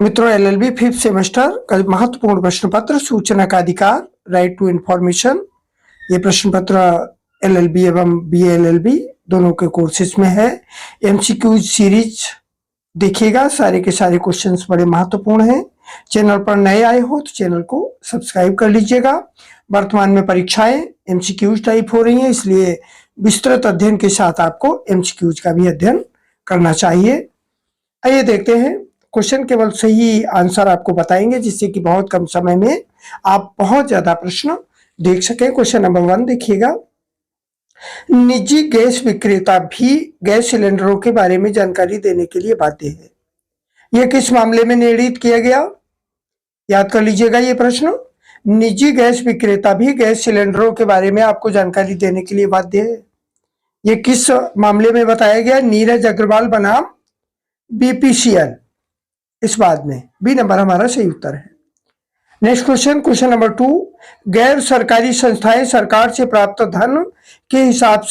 मित्रों, LLB fifth semester का महत्वपूर्ण प्रश्न पत्र सूचना का अधिकार, राइट टू इंफॉर्मेशन। ये प्रश्न पत्र एलएलबी एवं बीएलएलबी दोनों के कोर्सेज में है। एमसीक्यू सीरीज देखिएगा, सारे के सारे क्वेश्चंस बड़े महत्वपूर्ण हैं। चैनल पर नए आए हो तो चैनल को सब्सक्राइब कर लीजिएगा। वर्तमान में परीक्षाएं एमसीक्यूज टाइप हो रही हैं, इसलिए विस्तृत अध्ययन के साथ आपको एमसीक्यूज का भी अध्ययन करना चाहिए। आइए देखते हैं। क्वेश्चन केवल सही आंसर आपको बताएंगे, जिससे कि बहुत कम समय में आप बहुत ज्यादा प्रश्न देख सकें। क्वेश्चन नंबर 1 देखिएगा। निजी गैस विक्रेता भी गैस सिलेंडरों के बारे में जानकारी देने के लिए बाध्य है। यह किस मामले में निर्णित किया गया? याद कर लीजिएगा ये प्रश्न। निजी गैस विक्रेता भी गैस सिलेंडरों के बारे में आपको जानकारी देने के लिए बाध्य है। यह किस मामले में बताया गया? नीरज अग्रवाल बनाम बीपीसीएल। इस बात में बी नंबर हमारा सही उत्तर है। Next question, question number 2। गैर सरकारी संस्थाएं सरकार से प्राप्त धन के हिसाब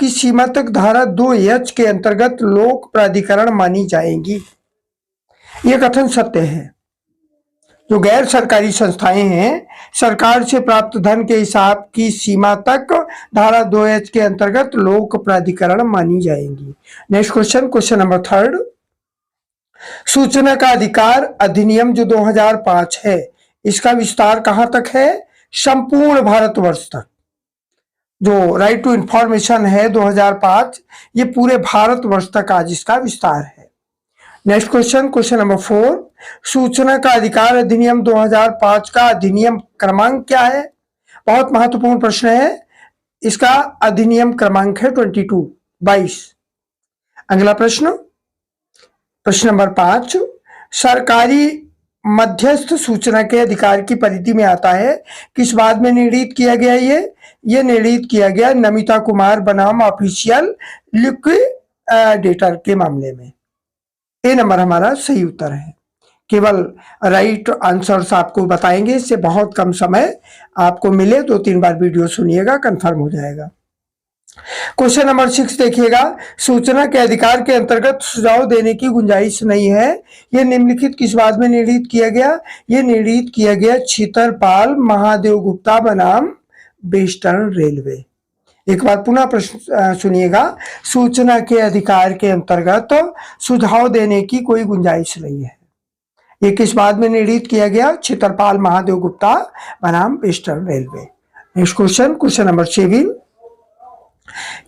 की सीमा तक धारा 2H के अंतर्गत लोक प्राधिकरण मानी जाएंगी। यह कथन सत्य है। जो गैर सरकारी संस्थाएं हैं सरकार से प्राप्त धन के हिसाब की सीमा तक धारा 2H के अंतर्गत लोक प्राधिकरण मानी जाएंगी। Next question, question number 3। सूचना का अधिकार अधिनियम जो 2005 है, इसका विस्तार कहां तक है? संपूर्ण भारतवर्ष तक। जो राइट टू इंफॉर्मेशन है 2005, ये पूरे भारतवर्ष तक आज इसका विस्तार है। Next question, question number 4। सूचना का अधिकार अधिनियम 2005 का अधिनियम क्रमांक क्या है? बहुत महत्वपूर्ण प्रश्न है। इसका अधिनियम क्रमांक है 22। अगला प्रश्न, प्रश्न नंबर 5। सरकारी मध्यस्थ सूचना के अधिकार की परिधि में आता है। किस बात में निर्णित किया गया? ये निर्णित किया गया नमिता कुमार बनाम ऑफिशियल लिक्विडेटर के मामले में। ए नंबर हमारा सही उत्तर है। केवल राइट आंसर्स आपको बताएंगे, इससे बहुत कम समय आपको मिले। 2-3 बार वीडियो सुनिएगा, कंफर्म हो जाएगा। क्वेश्चन नंबर 6 देखिएगा। सूचना के अधिकार के अंतर्गत सुझाव देने की गुंजाइश नहीं है। यह निम्नलिखित किस बात में निर्णित किया गया? यह निर्णित किया गया छितरपाल महादेव गुप्ता बनाम वेस्टर्न रेलवे। एक बार पुनः प्रश्न सुनिएगा। सूचना के अधिकार के अंतर्गत सुझाव देने की कोई गुंजाइश नहीं है। यह किस बात में निर्णित किया गया? छितरपाल महादेव गुप्ता बनाम western railway. Next question, question number 7।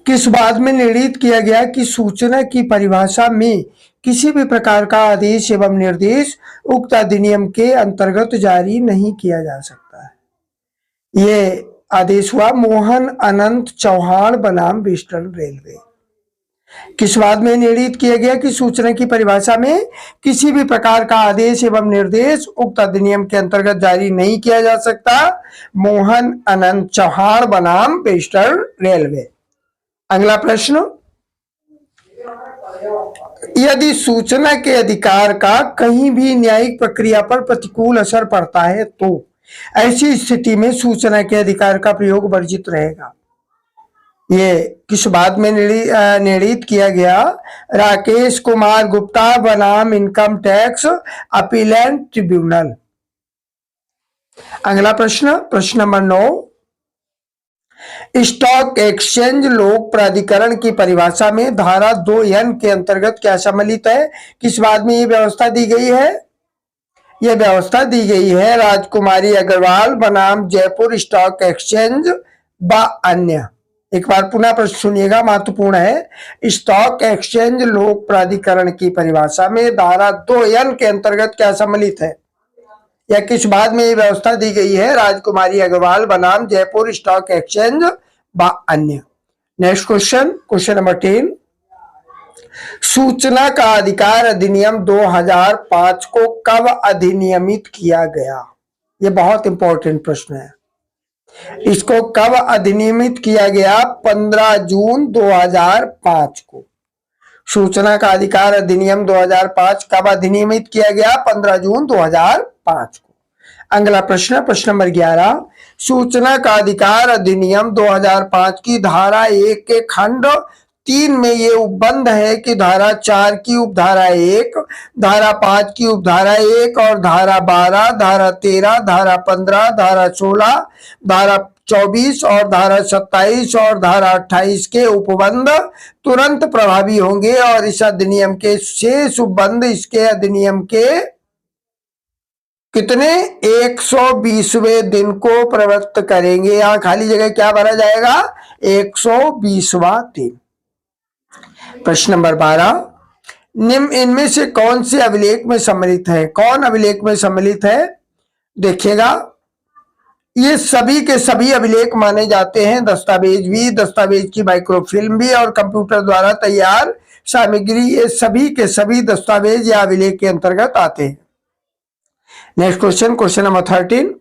किस बात में निर्णित किया गया कि सूचना की परिभाषा में किसी भी प्रकार का आदेश एवं निर्देश उक्त अधिनियम के अंतर्गत जारी नहीं किया जा सकता है? ये आदेश हुआ मोहन अनंत चौहान बनाम वेस्टर्न रेलवे। किस बात में निर्णित किया गया कि सूचना की परिभाषा में किसी भी प्रकार का आदेश एवं निर्देश उक्त अधिनियम के अंतर्गत जारी नहीं किया जा सकता? मोहन अनंत चौहान बनाम वेस्टर्न रेलवे। अगला प्रश्न, यदि सूचना के अधिकार का कहीं भी न्यायिक प्रक्रिया पर प्रतिकूल असर पड़ता है तो ऐसी स्थिति में सूचना के अधिकार का प्रयोग वर्जित रहेगा। ये किस बात में निर्णित किया गया? राकेश कुमार गुप्ता बनाम इनकम टैक्स अपीलेंट ट्रिब्यूनल। अगला प्रश्न, प्रश्न नंबर 9। स्टॉक एक्सचेंज लोक प्राधिकरण की परिभाषा में धारा 2N के अंतर्गत क्या सम्मिलित है? किस बात में ये व्यवस्था दी गई है? यह व्यवस्था दी गई है राजकुमारी अग्रवाल बनाम जयपुर स्टॉक एक्सचेंज व अन्य। एक बार पुनः प्रश्न सुनिएगा, महत्वपूर्ण है। स्टॉक एक्सचेंज लोक प्राधिकरण की परिभाषा में धारा 2N के अंतर्गत क्या सम्मिलित है? या किस बात में ये व्यवस्था दी गई है? राजकुमारी अग्रवाल बनाम जयपुर स्टॉक एक्सचेंज व अन्य। Next question, question number 10। सूचना का अधिकार अधिनियम 2005 को कब अधिनियमित किया गया? ये बहुत इंपॉर्टेंट प्रश्न है। इसको कब अधिनियमित किया गया? 15 जून 2005 को। सूचना का अधिकार अधिनियम 2005 कब अधिनियमित किया गया? 15 जून 2005 को। अगला प्रश्न, प्रश्न नंबर 11। सूचना का अधिकार अधिनियम 2005 की धारा 1 के खंड 3 में ये उपबंध है कि धारा 4 की उपधारा 1, धारा 5 की उपधारा 1 और धारा 12, धारा 13, धारा 15, धारा 16, धारा 24 और धारा 27 और धारा 28 के उपबंध तुरंत प्रभावी होंगे और इस अधिनियम के शेष उपबंध इसके अधिनियम के कितने 120वें दिन को प्रवृत्त करेंगे। यहां खाली जगह क्या भरा जाएगा 120वां दिन। प्रश्न नंबर 12, निम्न इनमें से कौन से अभिलेख में सम्मिलित है। कौन अभिलेख में सम्मिलित है देखिएगा, ये सभी के सभी अभिलेख माने जाते हैं, दस्तावेज भी, दस्तावेज की माइक्रोफिल्म भी और कंप्यूटर द्वारा तैयार सामग्री, ये सभी के सभी दस्तावेज या अभिलेख के अंतर्गत आते हैं। नेक्स्ट क्वेश्चन, क्वेश्चन नंबर 13,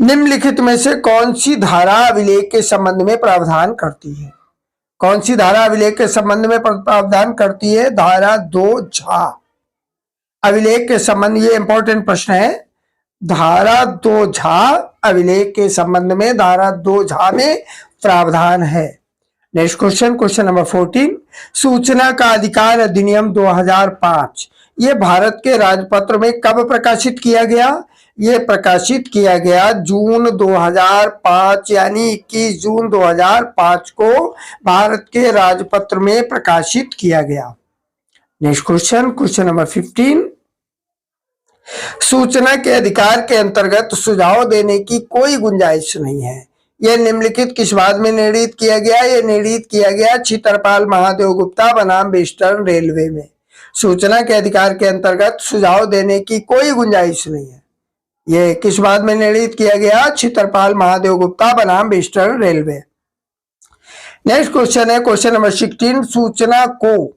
निम्नलिखित में से कौन सी धारा अभिलेख के संबंध में प्रावधान करती है। कौन सी धारा अभिलेख के संबंध में प्रावधान करती है। धारा 2 झा अभिलेख के संबंध, ये इंपॉर्टेंट प्रश्न है। धारा 2 झा अभिलेख के संबंध में धारा 2 झा में प्रावधान है। नेक्स्ट क्वेश्चन, क्वेश्चन नंबर 14, सूचना का अधिकार अधिनियम 2005 ये भारत के राजपत्र में कब प्रकाशित किया गया। ये प्रकाशित किया गया जून 2005 यानी 21 जून 2005 को भारत के राजपत्र में प्रकाशित किया गया। नेक्स्ट क्वेश्चन, क्वेश्चन नंबर 15, सूचना के अधिकार के अंतर्गत सुझाव देने की कोई गुंजाइश नहीं है। यह निम्नलिखित किस बाद में निर्णित किया गया। यह निर्णित किया गया छितरपाल महादेव गुप्ता बनाम वेस्टर्न रेलवे में। सूचना के अधिकार के अंतर्गत सुझाव देने की कोई गुंजाइश नहीं है। यह किस बाद में निर्णित किया गया छितरपाल महादेव गुप्ता बनाम वेस्टर्न रेलवे। नेक्स्ट क्वेश्चन है क्वेश्चन नंबर 16, सूचना को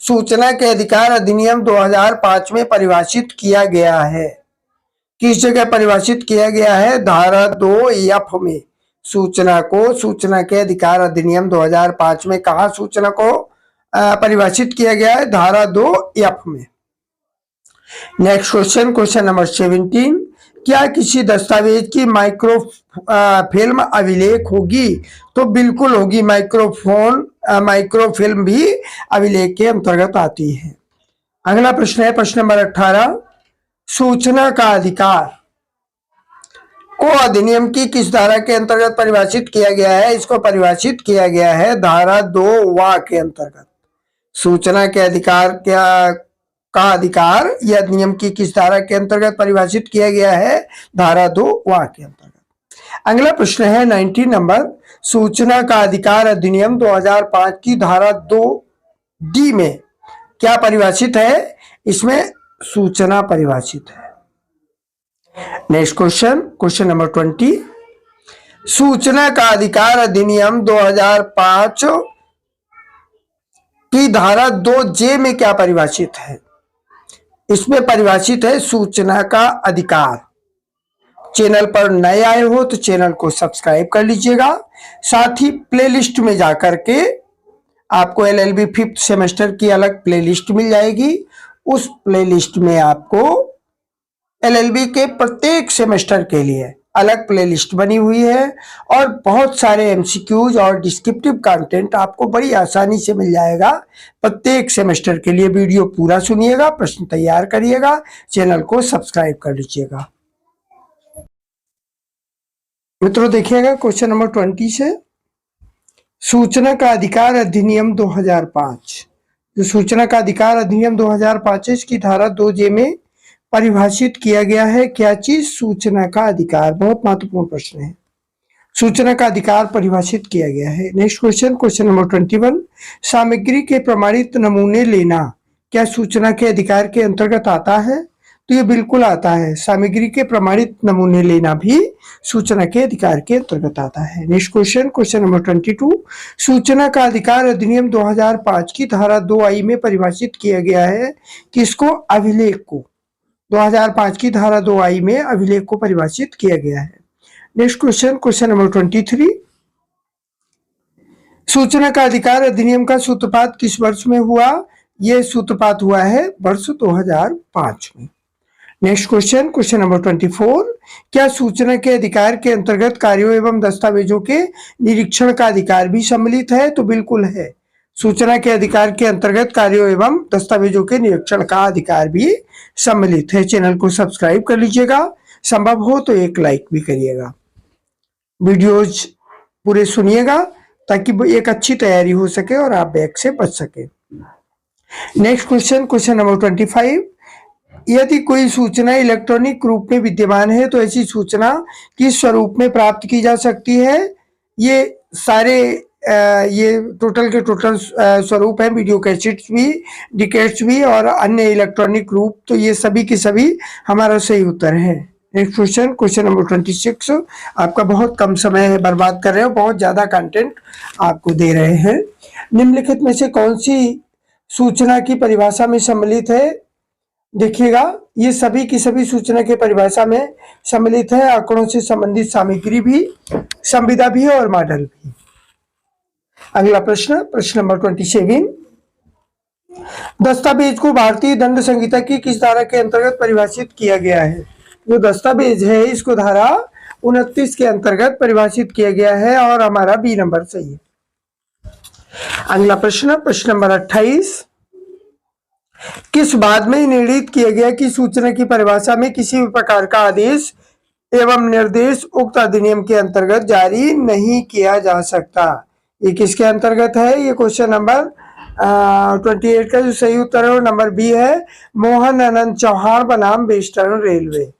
सूचना के अधिकार अधिनियम 2005 में परिभाषित किया गया है। किस जगह परिभाषित किया गया है। धारा 2F में सूचना को सूचना के अधिकार अधिनियम 2005 में कहा सूचना को परिभाषित किया गया है। धारा 2F में। नेक्स्ट क्वेश्चन, क्वेश्चन नंबर 17, क्या किसी दस्तावेज की माइक्रो फिल्म अभिलेख होगी। तो बिल्कुल होगी। माइक्रोफिल्म भी अभिलेख के अंतर्गत आती है। अगला प्रश्न है प्रश्न नंबर 18, सूचना का अधिकार को अधिनियम की किस धारा के अंतर्गत परिभाषित किया गया है। इसको परिभाषित किया गया है धारा 2 के अंतर्गत। सूचना के अधिकार का अधिकार यह अधिनियम की किस धारा के अंतर्गत परिभाषित किया गया है। धारा 2 के अंतर्गत। अगला प्रश्न है 19 नंबर, सूचना का अधिकार अधिनियम 2005 की धारा 2D में क्या परिभाषित है। इसमें सूचना परिभाषित है। नेक्स्ट क्वेश्चन, क्वेश्चन नंबर 20, सूचना का अधिकार अधिनियम 2005 की धारा 2J में क्या परिभाषित है। इसमें परिभाषित है सूचना का अधिकार। चैनल पर नए आए हो तो चैनल को सब्सक्राइब कर लीजिएगा। साथ ही प्लेलिस्ट में जाकर के आपको LLB 5th सेमेस्टर की अलग प्लेलिस्ट मिल जाएगी। उस प्लेलिस्ट में आपको LLB के प्रत्येक सेमेस्टर के लिए अलग प्लेलिस्ट बनी हुई है और बहुत सारे MCQs और डिस्क्रिप्टिव कंटेंट आपको बड़ी आसानी से मिल जाएगा। प्रत्येक सेमेस्टर के लिए वीडियो पूरा सुनिएगा, प्रश्न तैयार करिएगा, चैनल को सब्सक्राइब कर लीजिएगा। मित्रों देखिएगा क्वेश्चन नंबर 20 से, सूचना का अधिकार अधिनियम 2005। जो सूचना का अधिकार अधिनियम 2005 है इसकी धारा 2J में परिभाषित किया गया है क्या चीज। सूचना का अधिकार। बहुत महत्वपूर्ण प्रश्न है। सूचना का अधिकार परिभाषित किया गया है। नेक्स्ट क्वेश्चन, क्वेश्चन नंबर 21, सामग्री के प्रमाणित नमूने लेना क्या सूचना के अधिकार के अंतर्गत आता है। तो ये बिल्कुल आता है। सामग्री के प्रमाणित नमूने लेना भी सूचना के अधिकार के अंतर्गत आता है। नेक्स्ट क्वेश्चन, क्वेश्चन नंबर 22, सूचना का अधिकार अधिनियम 2005 की धारा 2I में परिभाषित किया गया है किसको। अभिलेख को। 2005 की धारा 2I में अभिलेख को परिभाषित किया गया है। नेक्स्ट क्वेश्चन, क्वेश्चन नंबर 23, सूचना का अधिकार अधिनियम का सूत्रपात किस वर्ष में हुआ। यह सूत्रपात हुआ है वर्ष 2005 में। नेक्स्ट क्वेश्चन, क्वेश्चन नंबर 24, क्या सूचना के अधिकार के अंतर्गत कार्यों एवं दस्तावेजों के निरीक्षण का अधिकार भी सम्मिलित है। तो बिल्कुल है। सूचना के अधिकार के अंतर्गत कार्यों एवं दस्तावेजों के निरीक्षण का अधिकार भी सम्मिलित है। चैनल को सब्सक्राइब कर लीजिएगा, संभव हो तो एक लाइक भी करिएगा। वीडियोज पूरे सुनिएगा ताकि एक अच्छी तैयारी हो सके और आप बैक से बच सके। Next question, question number 25। यदि कोई सूचना इलेक्ट्रॉनिक रूप में विद्यमान है तो ऐसी सूचना किस स्वरूप में प्राप्त की जा सकती है? ये सारे ये टोटल के टोटल स्वरूप है, वीडियो कैसेट्स भी, डिकेट्स भी और अन्य इलेक्ट्रॉनिक रूप। तो ये सभी के सभी हमारा सही उत्तर है। Next question, question number 26। आपका बहुत कम समय बर्बाद कर रहे हो, बहुत ज्यादा कंटेंट आपको दे रहे हैं। निम्नलिखित में से कौन सी सूचना की परिभाषा में सम्मिलित है? देखिएगा, ये सभी की सभी सूचना की परिभाषा में सम्मिलित है। आंकड़ों से संबंधित सामग्री भी, संविदा भी और मॉडल भी। अगला प्रश्न, प्रश्न नंबर 27। दस्तावेज को भारतीय दंड संहिता की किस धारा के अंतर्गत परिभाषित किया गया है? जो दस्तावेज है इसको धारा 29 के अंतर्गत परिभाषित किया गया है और हमारा बी नंबर सही है। अगला प्रश्न, प्रश्न नंबर 28। किस बाद में निर्णित किया गया कि सूचना की परिभाषा में किसी भी प्रकार का आदेश एवं निर्देश उक्त अधिनियम के अंतर्गत जारी नहीं किया जा सकता? ये किसके अंतर्गत है? ये क्वेश्चन नंबर 28 का जो सही उत्तर है वो नंबर बी है, मोहन आनंद चौहान बनाम वेस्टर्न रेलवे।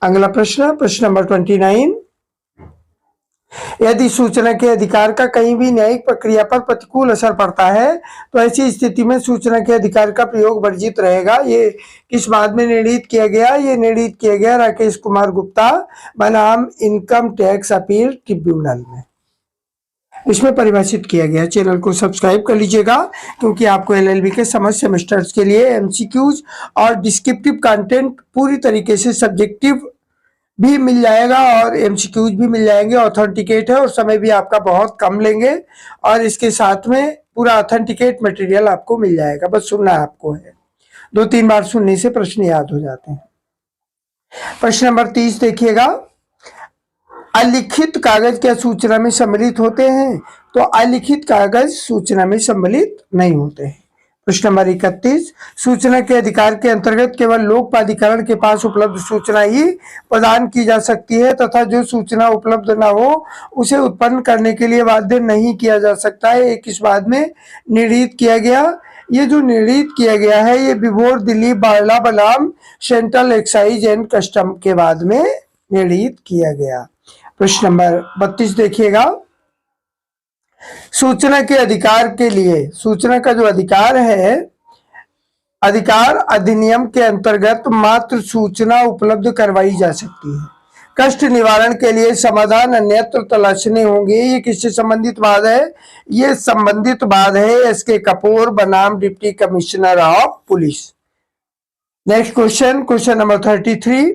अगला प्रश्न, प्रश्न नंबर 29। यदि सूचना के अधिकार का कहीं भी न्यायिक प्रक्रिया पर प्रतिकूल असर पड़ता है तो ऐसी स्थिति में सूचना के अधिकार का प्रयोग वर्जित रहेगा। ये किस बाद में निर्णित किया गया? ये निर्णित किया गया राकेश कुमार गुप्ता बनाम इनकम टैक्स अपील ट्रिब्यूनल में, इसमें परिभाषित किया गया। चैनल को सब्सक्राइब कर लीजिएगा क्योंकि आपको एलएलबी के समस्त सेमेस्टर्स के लिए एमसीक्यूज और डिस्क्रिप्टिव कंटेंट पूरी तरीके से सब्जेक्टिव भी मिल जाएगा और एमसीक्यूज भी मिल जाएंगे। ऑथेंटिकेट है और समय भी आपका बहुत कम लेंगे और इसके साथ में पूरा ऑथेंटिकेट मटेरियल आपको मिल जाएगा। बस सुनना आपको है, 2-3 बार सुनने से प्रश्न याद हो जाते हैं। प्रश्न नंबर 30 देखिएगा, अलिखित कागज क्या सूचना में सम्मिलित होते हैं? तो अलिखित कागज सूचना में सम्मिलित नहीं होते हैं। प्रश्न नंबर 31। सूचना के अधिकार के अंतर्गत केवल लोक प्राधिकरण के पास उपलब्ध सूचना ही प्रदान की जा सकती है तथा जो सूचना उपलब्ध न हो उसे उत्पन्न करने के लिए बाध्य नहीं किया जा सकता है। एक इस बाद में निर्णित किया गया। ये जो निर्णित किया गया है ये विभोर दिलीप बारला बनाम सेंट्रल एक्साइज एंड कस्टम के बाद में निर्णित किया गया। प्रश्न नंबर 32 देखिएगा, सूचना के अधिकार के लिए, सूचना का जो अधिकार है, अधिकार अधिनियम के अंतर्गत मात्र सूचना उपलब्ध करवाई जा सकती है। कष्ट निवारण के लिए समाधान अन्यत्र तलाशने होंगे। ये किससे संबंधित बात है? ये संबंधित बात है एसके कपूर बनाम deputy commissioner of police. Next question, question number 33।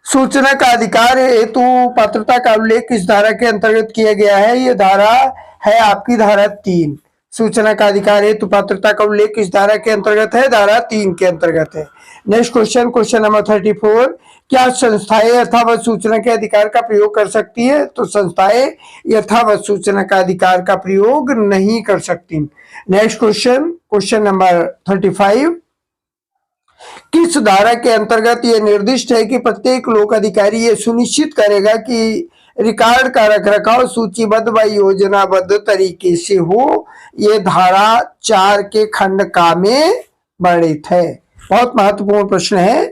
सूचना का अधिकार हेतु पात्रता का उल्लेख किस धारा के अंतर्गत किया गया है? ये धारा है आपकी धारा 3। सूचना का अधिकार हेतु पात्रता का उल्लेख किस धारा के अंतर्गत है? धारा 3 के अंतर्गत है। Next question, question number 34। क्या संस्थाएं यथावत सूचना के अधिकार का प्रयोग कर सकती है? तो संस्थाएं यथावत सूचना का अधिकार का प्रयोग नहीं कर सकती। Next question, question number 35। किस धारा के अंतर्गत ये निर्दिष्ट है कि प्रत्येक लोक अधिकारी ये सुनिश्चित करेगा कि रिकॉर्ड का रखरखाव सूचीबद्ध व योजनाबद्ध तरीके से हो? ये धारा 4 के खंड का में वर्णित है। बहुत महत्वपूर्ण प्रश्न है।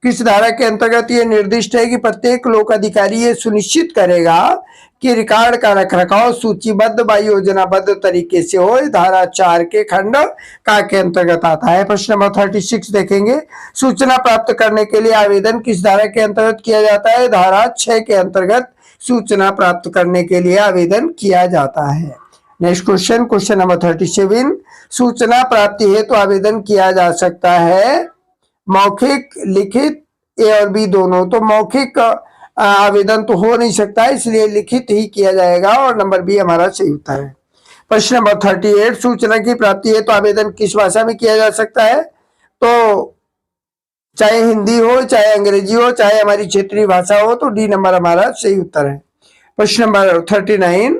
किस धारा के अंतर्गत ये निर्दिष्ट है कि प्रत्येक लोक अधिकारी ये सुनिश्चित करेगा कि रिकॉर्ड का रखरखाव सूचीबद्ध व योजनाबद्ध तरीके से हो? धारा 4 के खंड का के अंतर्गत आता है। प्रश्न नंबर 36 देखेंगे, सूचना प्राप्त करने के लिए आवेदन किस धारा के अंतर्गत किया जाता है? धारा 6 के अंतर्गत सूचना प्राप्त करने के लिए आवेदन किया जाता है। Next question, question number 37। सूचना प्राप्ति हेतु तो आवेदन किया जा सकता है मौखिक, लिखित, ए और बी दोनों। तो मौखिक आवेदन तो हो नहीं सकता है, इसलिए लिखित ही किया जाएगा और नंबर बी हमारा सही उत्तर है। प्रश्न नंबर 38। सूचना की प्राप्ति हेतु तो आवेदन किस भाषा में किया जा सकता है? तो चाहे हिंदी हो, चाहे अंग्रेजी हो, चाहे हमारी क्षेत्रीय भाषा हो, तो डी नंबर हमारा सही उत्तर है। प्रश्न नंबर 39।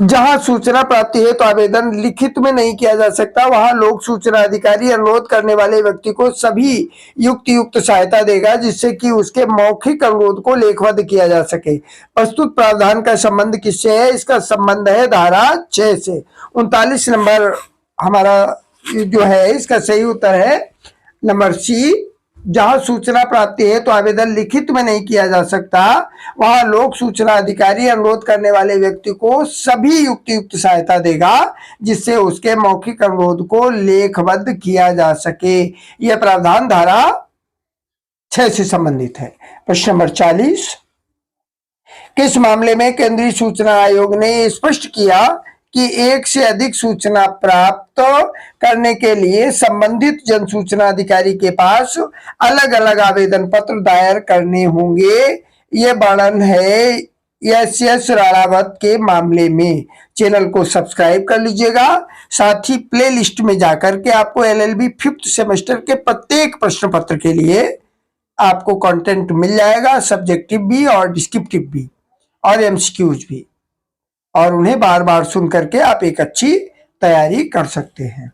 जहां सूचना प्राप्ति है तो आवेदन लिखित में नहीं किया जा सकता, वहां लोक सूचना अधिकारी अनुरोध करने वाले व्यक्ति को सभी युक्त सहायता देगा जिससे कि उसके मौखिक अनुरोध को लेखबद्ध किया जा सके। प्रस्तुत प्रावधान का संबंध किससे है? इसका संबंध है धारा 6 से। 39 नंबर हमारा जो है इसका सही उत्तर है नंबर सी। जहां सूचना प्राप्ति है तो आवेदन लिखित में नहीं किया जा सकता, वहां लोक सूचना अधिकारी अनुरोध करने वाले व्यक्ति को सभी युक्त सहायता देगा जिससे उसके मौखिक अनुरोध को लेखबद्ध किया जा सके। यह प्रावधान धारा 6 से संबंधित है। प्रश्न नंबर 40, किस मामले में केंद्रीय सूचना आयोग ने स्पष्ट किया कि एक से अधिक सूचना प्राप्त करने के लिए संबंधित जन सूचना अधिकारी के पास अलग अलग आवेदन पत्र दायर करने होंगे? ये वर्णन है एस राणावत के मामले में। चैनल को सब्सक्राइब कर लीजिएगा, साथ ही प्लेलिस्ट में जाकर के आपको LLB 5th सेमेस्टर के प्रत्येक प्रश्न पत्र के लिए आपको कंटेंट मिल जाएगा, सब्जेक्टिव भी और डिस्क्रिप्टिव भी और MCQs भी, और उन्हें बार बार सुन करके आप एक अच्छी तैयारी कर सकते हैं।